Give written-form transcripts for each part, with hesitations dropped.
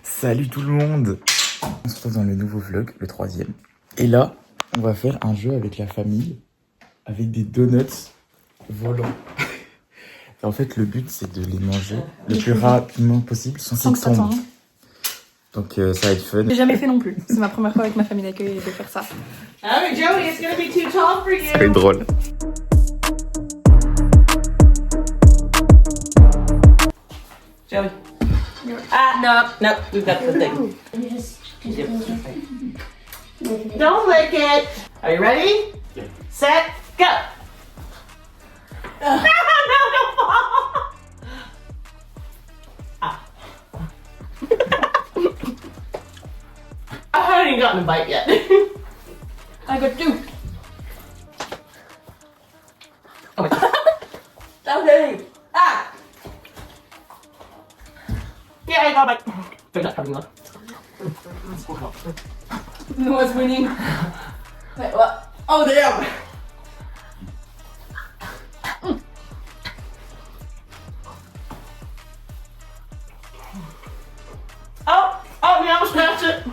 Salut tout le monde. On se retrouve dans le nouveau vlog, le 3e. Et là, on va faire un jeu avec la famille, avec des donuts volants. Et en fait, le but, c'est de les manger le plus rapidement possible sans qu'ils tombent. Donc ça va être fun. J'ai jamais fait non plus. C'est ma première fois avec ma famille d'accueil de faire ça. Alright, Joey, it's gonna be too tall for you. Ça va être drôle. Joey. No, we've got the thing. Don't lick it. Are you ready? Yeah. Set, go. No, don't fall. Ah. I haven't even gotten a bite yet. I got 2. Oh my god. Okay. Ah. Yeah, I got a bite. They're not coming on. No one's winning. Wait, what? Oh, damn. Oh, we almost passed it.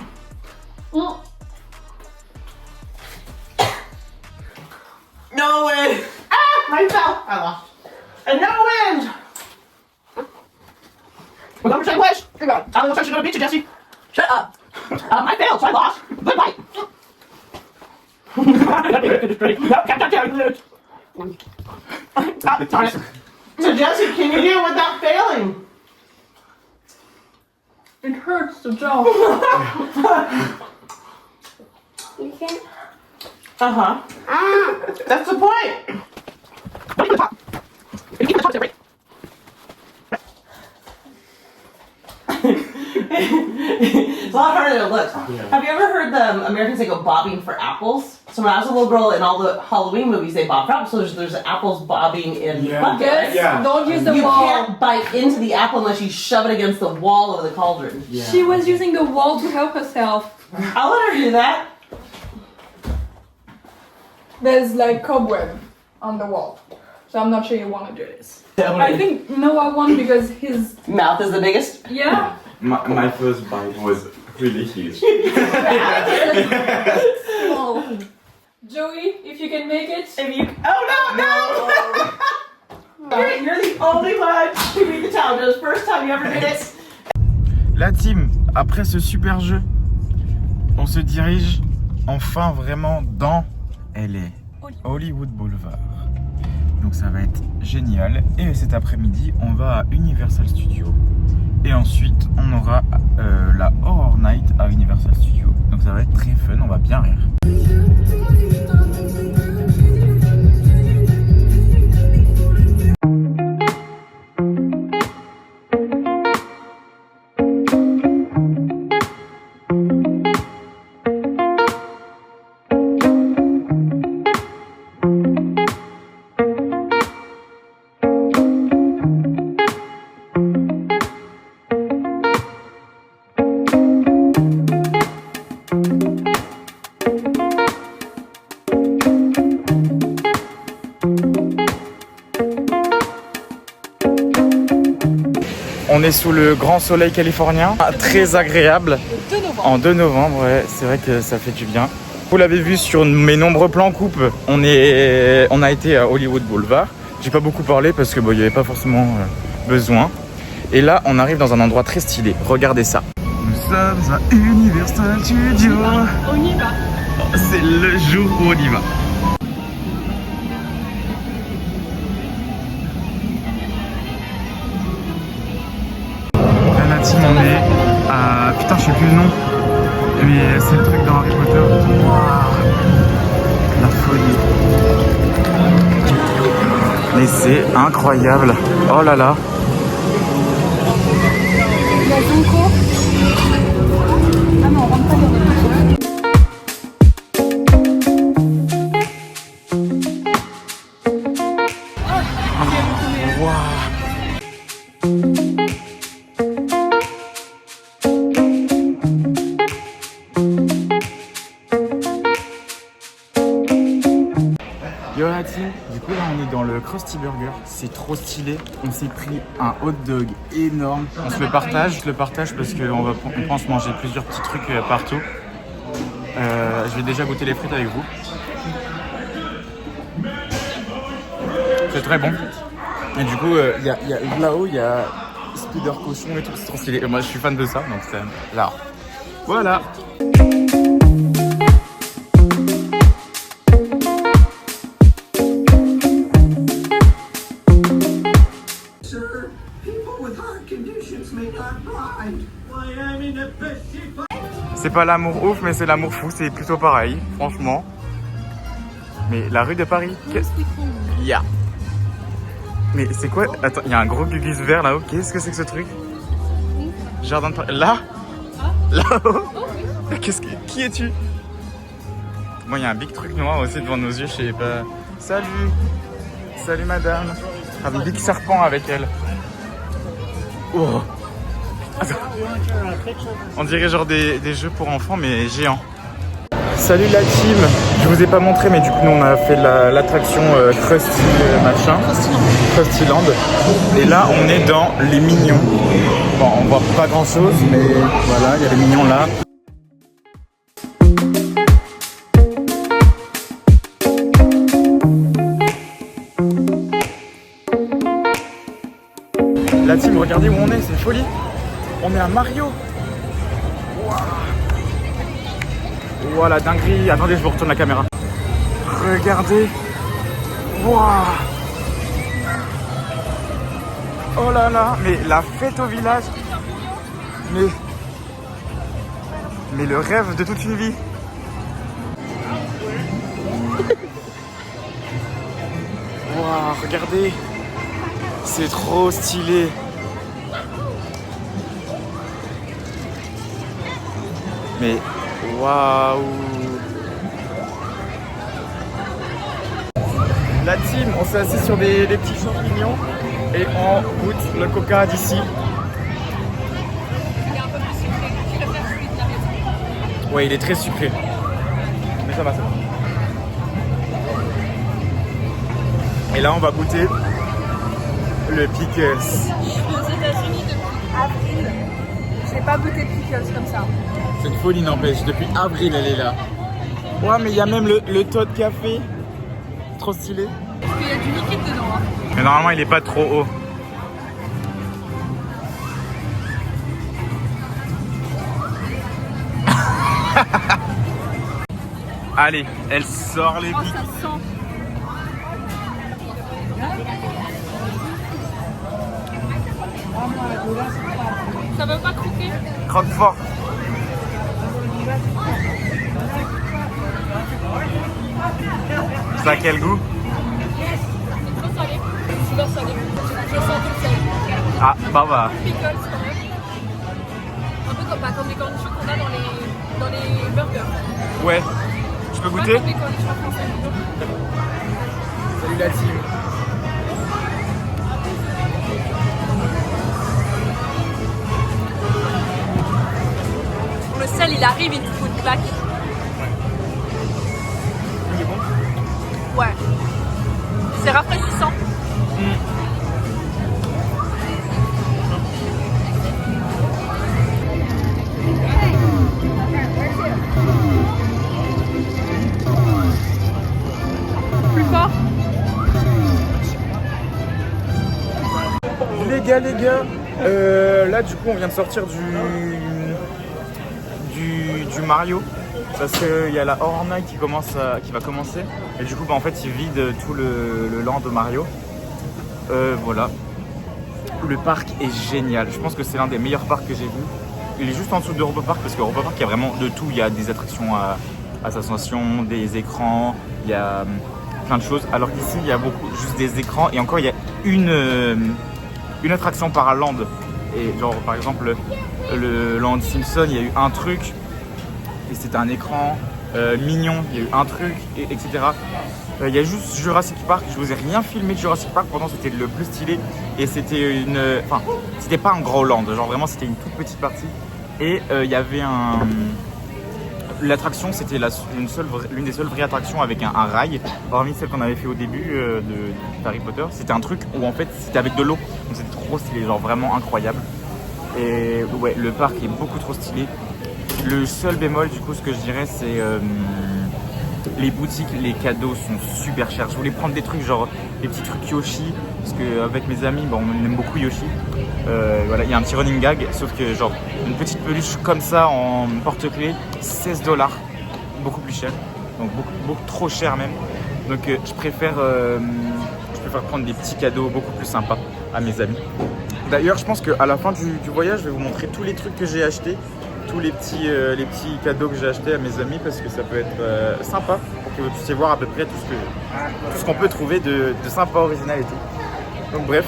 No win. Ah, mine fell. I lost. And no wins. We're going for second place. I don't know if I should go to beat you, Jesse. Shut up. I failed, so I lost. Good fight. No, Captain Jerry, lose. Darn it. So, Jesse, can you do it without failing? It hurts to jump. You can. Uh-huh. That's the point. What are you top? You keep the top separate. It's a lot harder than it looks. Yeah. Have you ever heard the Americans say go bobbing for apples? So when I was a little girl, in all the Halloween movies, they bob for apples. So there's apples bobbing in buckets. Yes, Yeah. don't use the You wall. can't bite into the apple unless you shove it against the wall of the cauldron. Yeah. She was using the wall to help herself. I'll let her do that. There's like cobweb on the wall. So I'm not sure you want to do this. I think Noah won because his... Mouth is the biggest. Yeah? My first bite was really huge. Small. Joey, if you can make it. If you, oh no! You're the only one to beat the challenge. It was the first time you ever did it. La team, après ce super jeu, on se dirige enfin vraiment dans LA, Hollywood Boulevard. Donc ça va être génial. Et cet après-midi, on va à Universal Studios. Et ensuite, on aura la Horror Night à Universal Studios. Donc ça va être très fun, on va bien rire. On est sous le grand soleil californien, très agréable. Le 2 novembre. En 2 novembre, ouais, c'est vrai que ça fait du bien. Vous l'avez vu sur mes nombreux plans coupe, on a été à Hollywood Boulevard. J'ai pas beaucoup parlé parce que il n'y avait pas forcément besoin. Et là, on arrive dans un endroit très stylé. Regardez ça. Nous sommes à Universal Studios. On y va. C'est le jour où on y va. Là, la team, on est à... Putain, je sais plus le nom. Mais c'est le truc dans Harry Potter. Waouh, la folie. Mais c'est incroyable. Oh là là. La Zonko. Ah non, on rentre pas dans le Yo la team, du coup là on est dans le le Krusty Burger. C'est trop stylé. On s'est pris un hot dog énorme. On se le partage. Je le partage parce qu'on pense manger plusieurs petits trucs partout. Je vais déjà goûter les frites avec vous. C'est très bon. Et du coup, là-haut, il y a Spider Cochon et tout. C'est trop stylé. Et moi, je suis fan de ça. Donc, c'est là. Voilà. C'est pas l'amour ouf, mais c'est l'amour fou, c'est plutôt pareil, franchement. Mais la rue de Paris, qu'est-ce qu'il y a? Mais c'est quoi? Attends, il y a un gros gugus vert là-haut, qu'est-ce que c'est que ce truc? Jardin de Paris, là? Là-haut? Qui es-tu? Bon, il y a un big truc noir aussi devant nos yeux, je sais pas. Salut! Salut madame! Un big serpent avec elle. Oh! On dirait genre des jeux pour enfants mais géants. Salut la team, je vous ai pas montré mais du coup nous on a fait l'attraction Krusty machin, Krustyland. Et là on est dans les Mignons. Bon on voit pas grand chose mais voilà il y a les Mignons là. La team regardez où on est, c'est folie. On est à Mario. Wow, la dinguerie. Attendez, je vous retourne la caméra. Regardez. Wow. Oh là là. Mais la fête au village. Mais le rêve de toute une vie. Wow, regardez. C'est trop stylé. Mais waouh! La team, on s'est assis sur des petits champignons et on goûte le coca d'ici. Il est un peu plus sucré. Tu préfères celui de la maison? Ouais, il est très sucré. Mais ça va, ça va. Et là, on va goûter le pickles. Je suis aux États-Unis depuis avril. Je n'ai pas goûté pickles comme ça. C'est une folie, n'empêche. Depuis avril, elle est là. Ouais, mais il y a même le Todd Café. Trop stylé. Parce qu'il y a du liquide dedans. Hein. Mais normalement, il est pas trop haut. Allez, elle sort les Oh, pics. ça sent. Ça veut pas croquer? Croque fort. Ça a quel goût? C'est trop salé. Super salé. Je sens tout le sel. Ah, bah. Pickles quand même. Un peu comme les cornichons qu'on a dans les burgers. Ouais. Je peux Pas goûter? comme les cornichons français. Salut la team. Le sel il arrive, il te fout une claque. Il est bon? Ouais. C'est rafraîchissant. Plus fort. Les gars, là du coup on vient de sortir du Mario parce qu'il y a la Horror Night qui va commencer et du coup bah, en fait ils vident tout le land de Mario. Voilà, le parc est génial, je pense que c'est l'un des meilleurs parcs que j'ai vu. Il est juste en dessous d'Europa Park parce qu'Europa Park il y a vraiment de tout, il y a des attractions à sensation, des écrans, il y a plein de choses, alors qu'ici il y a juste des écrans et encore il y a une attraction par land. Et genre par exemple le Land Simpson, il y a eu un truc et c'était un écran. Mignon, il y a eu un truc, etc. Il y a juste Jurassic Park, je vous ai rien filmé de Jurassic Park, pourtant c'était le plus stylé. Et c'était c'était pas un gros land, genre vraiment c'était une toute petite partie. Et il y avait l'attraction, c'était l'une des seules vraies attractions avec un rail, hormis celle qu'on avait fait au début de Harry Potter. C'était un truc où en fait c'était avec de l'eau, donc c'était trop stylé, genre vraiment incroyable. Et ouais, le parc est beaucoup trop stylé. Le seul bémol, du coup, ce que je dirais, c'est les boutiques, les cadeaux sont super chers. Je voulais prendre des trucs genre des petits trucs Yoshi, parce qu'avec mes amis, bon, on aime beaucoup Yoshi. Voilà, il y a un petit running gag, sauf que genre une petite peluche comme ça en porte-clés, $16, beaucoup plus cher, donc beaucoup trop cher même. Donc je préfère prendre des petits cadeaux beaucoup plus sympas à mes amis. D'ailleurs, je pense qu'à la fin du voyage, je vais vous montrer tous les trucs que j'ai achetés, tous les petits cadeaux que j'ai achetés à mes amis, parce que ça peut être sympa pour que vous puissiez voir à peu près tout ce qu'on peut trouver de sympa, original et tout. Donc bref.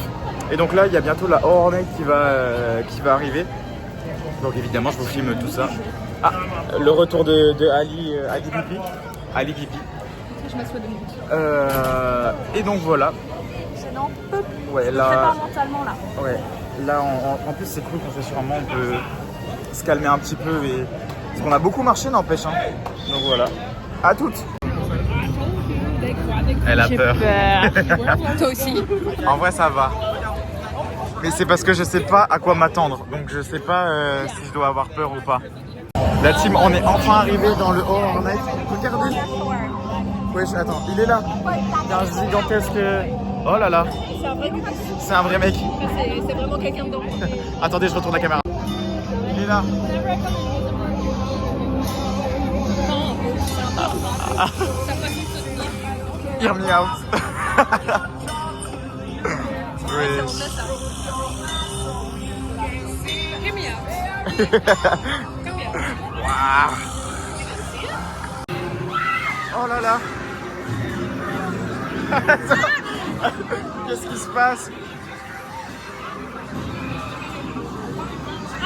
Et donc là, il y a bientôt la Hornet qui va arriver. Donc évidemment, je vous filme tout ça. Ah, le retour de Ali Pipi. Je m'assois 2 minutes. Et donc voilà. Je n'en peux plus. Ouais, Je là. me prépare mentalement là. Ouais. Là, en plus, c'est cool quand sûrement on peut se calmer un petit peu et parce qu'on a beaucoup marché, n'empêche. Hein. Donc voilà. À toutes. Elle a peur. Toi aussi. En vrai, ça va. Mais c'est parce que je sais pas à quoi m'attendre. Donc je sais pas si je dois avoir peur ou pas. La team, on est enfin arrivé dans le Hornet. Regardez. Ouais, attends, il est là. Il y a un gigantesque. Oh là là. C'est un vrai mec. C'est un vrai mec. C'est vraiment quelqu'un dedans. Attendez, je retourne la caméra. Il est là. Hear me out. Oui. Wow. Oh là là. Qu'est-ce qui se passe?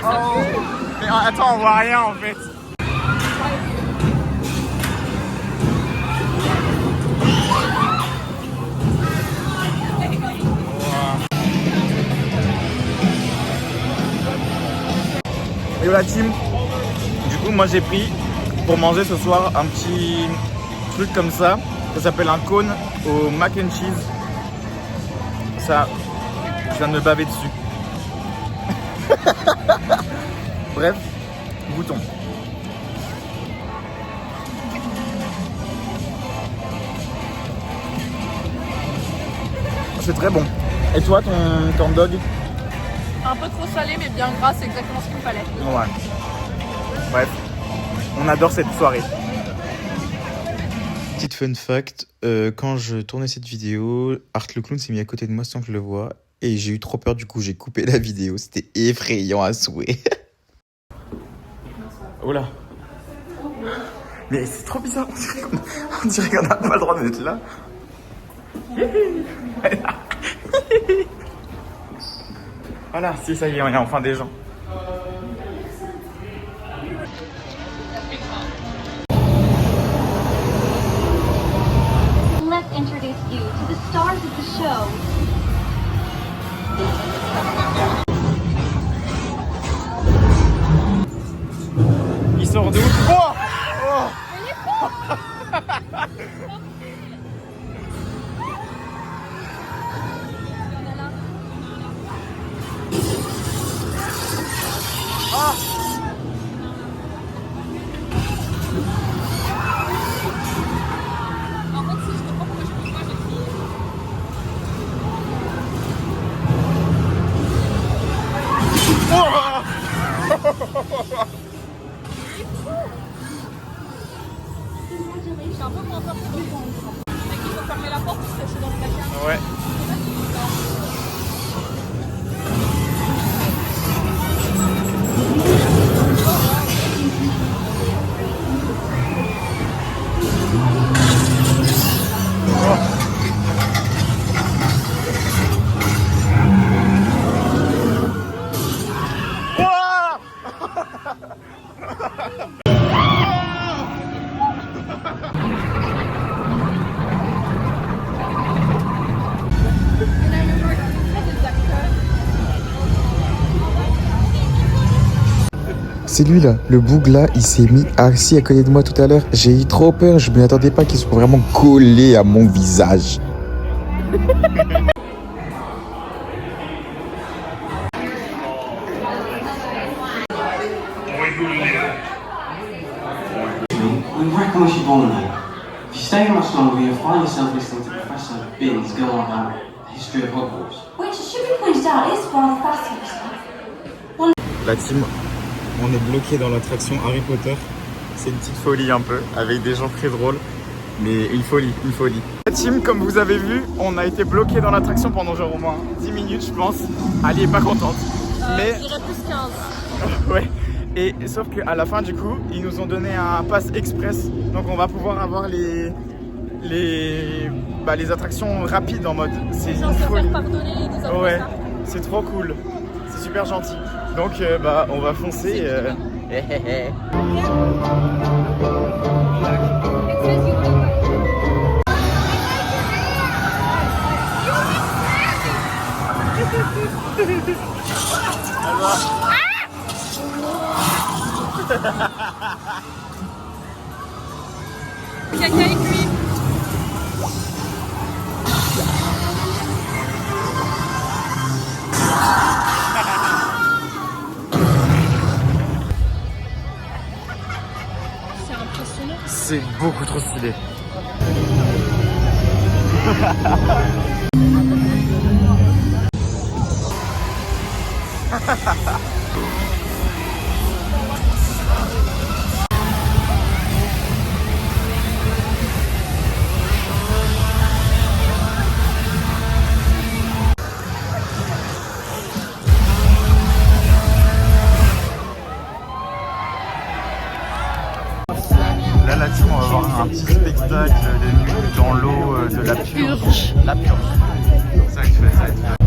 Oh. Mais attends, on voit rien en fait. Et la team, du coup moi j'ai pris pour manger ce soir un petit truc comme ça s'appelle un cône au mac and cheese. Ça, je viens de me baver dessus. Bref, goûtons. C'est très bon. Et toi, ton dog? Un peu trop salé mais bien gras, c'est exactement ce qu'il me fallait. Ouais. Bref, on adore cette soirée. Petite fun fact, quand je tournais cette vidéo, Art le clown s'est mis à côté de moi sans que je le voie. Et j'ai eu trop peur, du coup j'ai coupé la vidéo. C'était effrayant à souhait. Oh là. Mais c'est trop bizarre, on dirait qu'on n'a pas le droit d'être là. Voilà, si ça y est, on est enfin des gens. Let's introduce you to the stars of the show. Il sort d'où? Oh, oh. J'ai un peu moins peur que dans le fond. Mais qu'il faut fermer la porte parce que c'est dans le placard. Ouais. c'est lui là, le boug là, il s'est mis assis à côté de moi tout à l'heure. J'ai eu trop peur, je m'y attendais pas qu'il soit vraiment collé à mon visage. We reckon we should bond now. If you stay much longer, you'll find yourself listening to Professor Binns go on about the history of Hogwarts. Which, it should be pointed out, is rather fascinating. La team, on est bloqué dans l'attraction Harry Potter. C'est une petite folie un peu, avec des gens très drôles. Mais une folie, une folie. La team, comme vous avez vu, on a été bloqué dans l'attraction pendant genre au moins 10 minutes, je pense. Ali est pas contente. Mais... Je dirais plus 15. Ouais. Et sauf qu'à la fin du coup, ils nous ont donné un pass express. Donc on va pouvoir avoir les attractions rapides en mode. C'est une folie. Faire pardonner des Ouais, c'est trop cool. C'est super gentil. Donc on va foncer. Caca écrit. C'est impressionnant. C'est beaucoup trop stylé. Là, la team, on va voir un petit spectacle de nuit dans l'eau de la purge. La purge. C'est ça que tu fais, ça va être...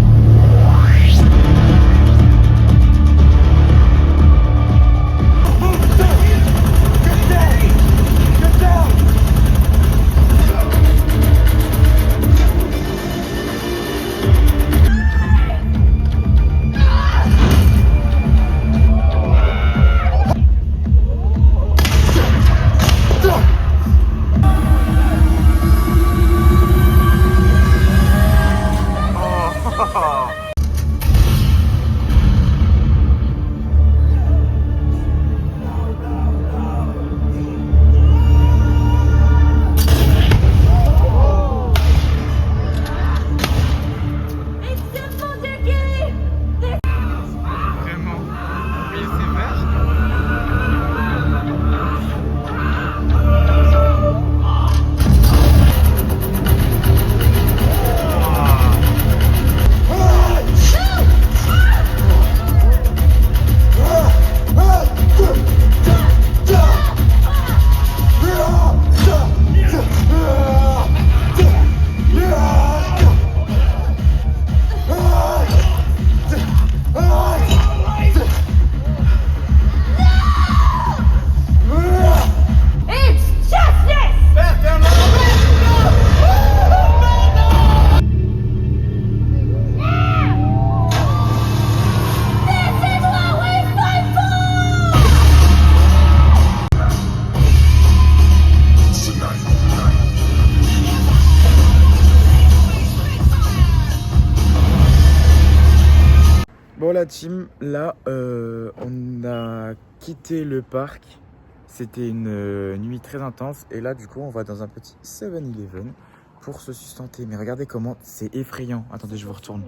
Bon la team, là on a quitté le parc, c'était une nuit très intense et là du coup on va dans un petit 7-Eleven pour se sustenter. Mais regardez comment c'est effrayant, attendez je vous retourne.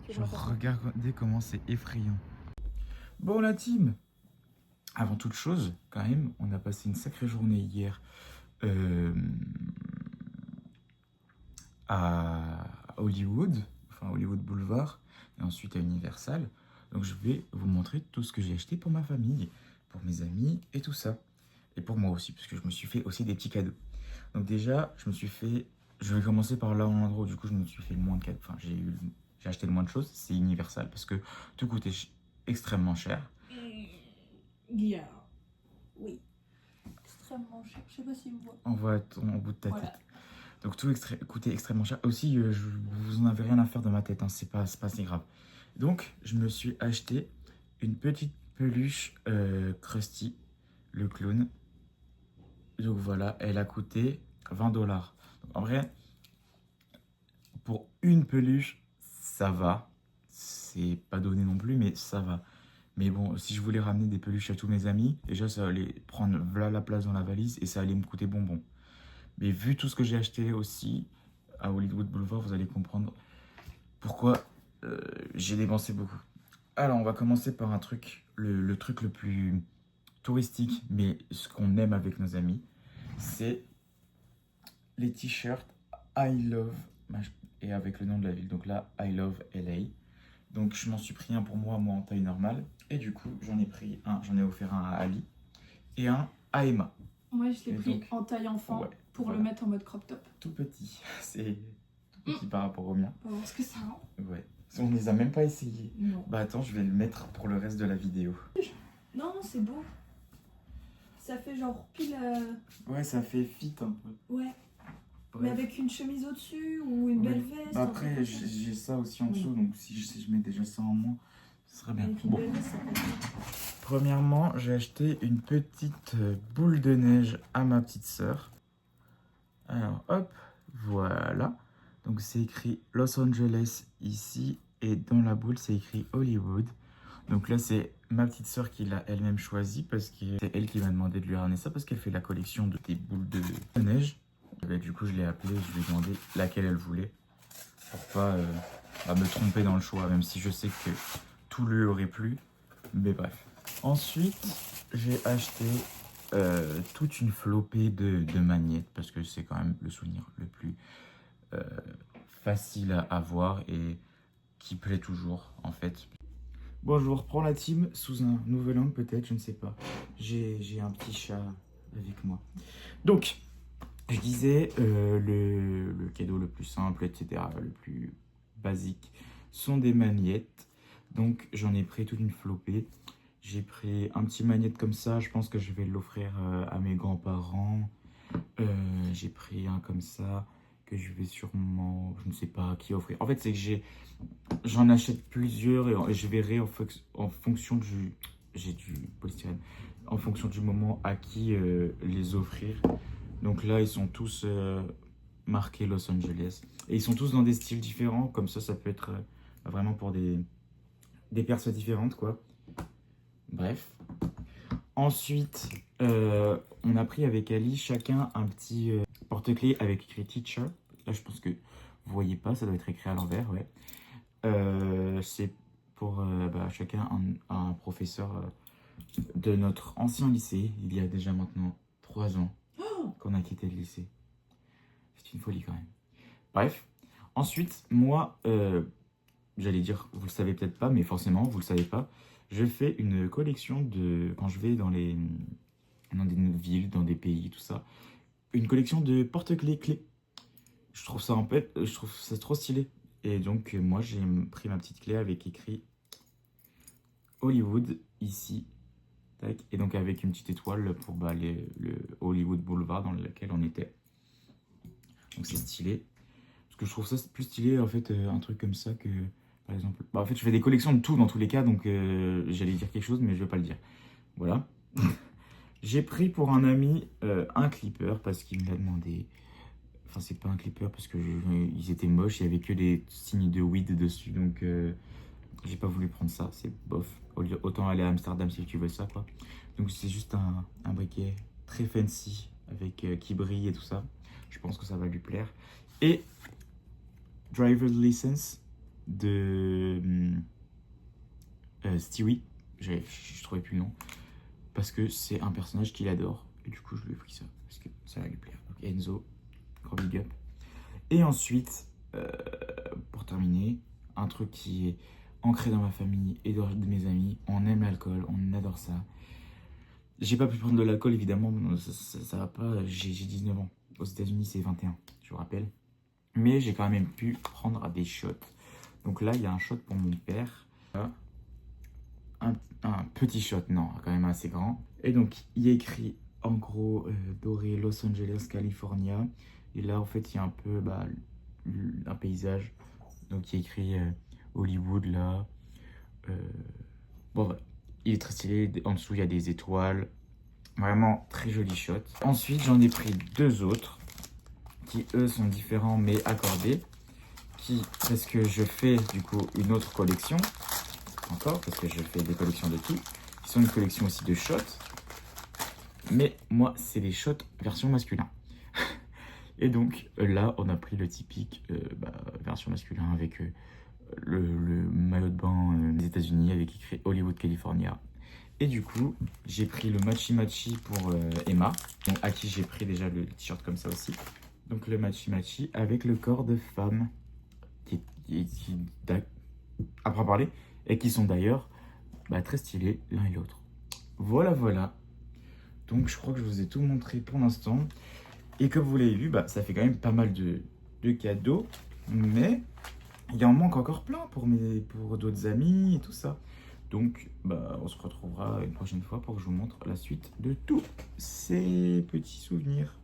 Regardez comment c'est effrayant. Bon la team, avant toute chose quand même, on a passé une sacrée journée hier à Hollywood, enfin Hollywood Boulevard. Et ensuite à Universal. Donc je vais vous montrer tout ce que j'ai acheté pour ma famille, pour mes amis et tout ça. Et pour moi aussi, parce que je me suis fait aussi des petits cadeaux. Donc déjà, je vais commencer par là en endroit où du coup je me suis fait le moins de cadeaux. Enfin, j'ai acheté le moins de choses, c'est Universal. Parce que tout coûtait extrêmement cher. Yeah. Oui. Extrêmement cher. Je sais pas si vous voyez. On voit au bout de ta tête. Donc tout coûtait extrêmement cher. Aussi, vous en avez rien à faire de ma tête, hein. C'est pas si grave. Donc, je me suis acheté une petite peluche Krusty, le clown. Donc voilà, elle a coûté 20$. En vrai, pour une peluche, ça va. C'est pas donné non plus, mais ça va. Mais bon, si je voulais ramener des peluches à tous mes amis, déjà ça allait prendre voilà la place dans la valise et ça allait me coûter bonbon. Mais vu tout ce que j'ai acheté aussi à Hollywood Boulevard, vous allez comprendre pourquoi j'ai dépensé beaucoup. Alors, on va commencer par un truc, le truc le plus touristique, mais ce qu'on aime avec nos amis, c'est les t-shirts I Love, et avec le nom de la ville. Donc là, I Love LA. Donc je m'en suis pris un pour moi en taille normale. Et du coup, j'en ai offert un à Ali et un à Emma. Moi, je l'ai Et pris donc, en taille enfant ouais, pour voilà. le mettre en mode crop top. Tout petit. C'est tout petit par rapport au mien. On va voir ce que ça rend. Ouais. On les a même pas essayés. Non. Bah attends, je vais le mettre pour le reste de la vidéo. Non, c'est beau. Ça fait genre pile. Ouais, ça fait fit un peu. Ouais. Bref. Mais avec une chemise au-dessus ou une belle Oui. veste. Bah un truc après, comme ça. j'ai ça aussi en Oui. dessous, donc si je mets déjà ça en moins, ce serait bien. Avec une Bon. belle veste, ça peut être bien. Premièrement, j'ai acheté une petite boule de neige à ma petite sœur. Alors, hop, voilà. Donc, c'est écrit Los Angeles ici. Et dans la boule, c'est écrit Hollywood. Donc là, c'est ma petite sœur qui l'a elle-même choisi parce que c'est elle qui m'a demandé de lui ramener ça parce qu'elle fait la collection des boules de neige. Et ben, du coup, je l'ai appelée, je lui ai demandé laquelle elle voulait pour pas me tromper dans le choix, même si je sais que tout lui aurait plu. Mais bref. Ensuite, j'ai acheté toute une flopée de magnettes parce que c'est quand même le souvenir le plus facile à avoir et qui plaît toujours en fait. Bon, je vous reprends la team sous un nouvel angle peut-être, je ne sais pas. J'ai un petit chat avec moi. Donc, je disais le cadeau le plus simple, etc., le plus basique, sont des magnettes. Donc, j'en ai pris toute une flopée. J'ai pris un petit magnette comme ça, je pense que je vais l'offrir à mes grands-parents. J'ai pris un comme ça, que je vais sûrement, je ne sais pas à qui offrir. En fait, c'est que j'en achète plusieurs et je verrai en fonction du... J'ai du polystyrène. En fonction du moment à qui les offrir. Donc là, ils sont tous marqués Los Angeles. Et ils sont tous dans des styles différents, comme ça peut être vraiment pour des personnes différentes, quoi. Bref. Ensuite, on a pris avec Ali chacun un petit porte-clés avec écrit teacher. Là, je pense que vous voyez pas, ça doit être écrit à l'envers, ouais. C'est pour chacun un professeur de notre ancien lycée, il y a déjà maintenant 3 ans qu'on a quitté le lycée. C'est une folie quand même. Bref. Ensuite, moi, j'allais dire, vous le savez peut-être pas, mais forcément, vous le savez pas. Je fais une collection quand je vais dans des villes, dans des pays, tout ça. Une collection de porte-clés clés. Je trouve ça trop stylé. Et donc, moi, j'ai pris ma petite clé avec écrit Hollywood ici. Tac. Et donc, avec une petite étoile pour le Hollywood Boulevard dans lequel on était. Donc, c'est stylé. Parce que je trouve ça plus stylé, en fait, un truc comme ça que... Par exemple, en fait, je fais des collections de tout dans tous les cas, donc j'allais dire quelque chose, mais je vais pas le dire. Voilà. J'ai pris pour un ami un clipper parce qu'il me l'a demandé. Enfin, c'est pas un clipper parce que ils étaient moches, il y avait que des signes de weed dessus, donc j'ai pas voulu prendre ça, c'est bof. Autant aller à Amsterdam si tu veux ça, quoi. Donc c'est juste un briquet très fancy avec qui brille et tout ça. Je pense que ça va lui plaire. Et driver's license de Stewie, je trouvais plus le nom, parce que c'est un personnage qu'il adore, et du coup je lui ai pris ça, parce que ça va lui plaire. Donc Enzo, gros big up. Et ensuite, pour terminer, un truc qui est ancré dans ma famille et de mes amis, on aime l'alcool, on adore ça. J'ai pas pu prendre de l'alcool évidemment, ça va pas, j'ai 19 ans, aux États-Unis c'est 21, je vous rappelle. Mais j'ai quand même pu prendre des shots. Donc là, il y a un shot pour mon père. Un petit shot, non, quand même assez grand. Et donc, il y a écrit, en gros, doré Los Angeles, California. Et là, en fait, il y a un peu un paysage. Donc, il y a écrit Hollywood, là. Bon, voilà. Il est très stylé. En dessous, il y a des étoiles. Vraiment très joli shot. Ensuite, j'en ai pris 2 autres qui, eux, sont différents mais accordés. Parce que je fais, du coup, une autre collection. Encore, parce que je fais des collections de tout. Qui sont une collection aussi de shots. Mais moi, c'est les shots version masculin. Et donc, là, on a pris le typique version masculin avec le maillot de bain des États-Unis avec écrit Hollywood, California. Et du coup, j'ai pris le Matchy Matchy pour Emma, donc à qui j'ai pris déjà le t-shirt comme ça aussi. Donc le Matchy Matchy avec le corps de femme qui après parler, et qui sont d'ailleurs très stylés l'un et l'autre. Voilà, voilà. Donc je crois que je vous ai tout montré pour l'instant. Et comme vous l'avez vu, ça fait quand même pas mal de cadeaux. Mais il en manque encore plein pour d'autres amis et tout ça. Donc on se retrouvera une prochaine fois pour que je vous montre la suite de tous ces petits souvenirs.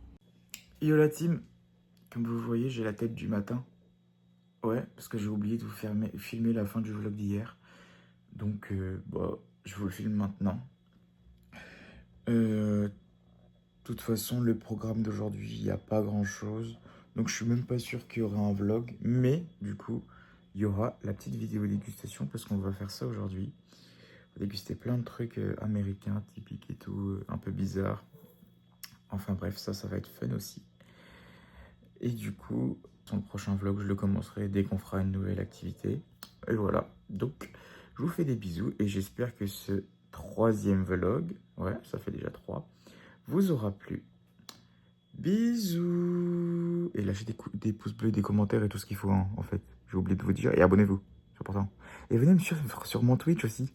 Yo la team, comme vous voyez, j'ai la tête du matin. Ouais, parce que j'ai oublié de vous filmer la fin du vlog d'hier. Donc je vous le filme maintenant. De toute façon, le programme d'aujourd'hui, il n'y a pas grand chose. Donc je suis même pas sûr qu'il y aura un vlog. Mais du coup, il y aura la petite vidéo dégustation parce qu'on va faire ça aujourd'hui. On va déguster plein de trucs américains, typiques et tout, un peu bizarres. Enfin bref, ça va être fun aussi. Et du coup, dans le prochain vlog, je le commencerai dès qu'on fera une nouvelle activité. Et voilà, donc je vous fais des bisous et j'espère que ce 3e vlog, ouais, ça fait déjà 3, vous aura plu. Bisous. Et lâchez des pouces bleus, des commentaires et tout ce qu'il faut, hein, en fait. J'ai oublié de vous dire. Et abonnez-vous, c'est important. Et venez me suivre sur mon Twitch aussi.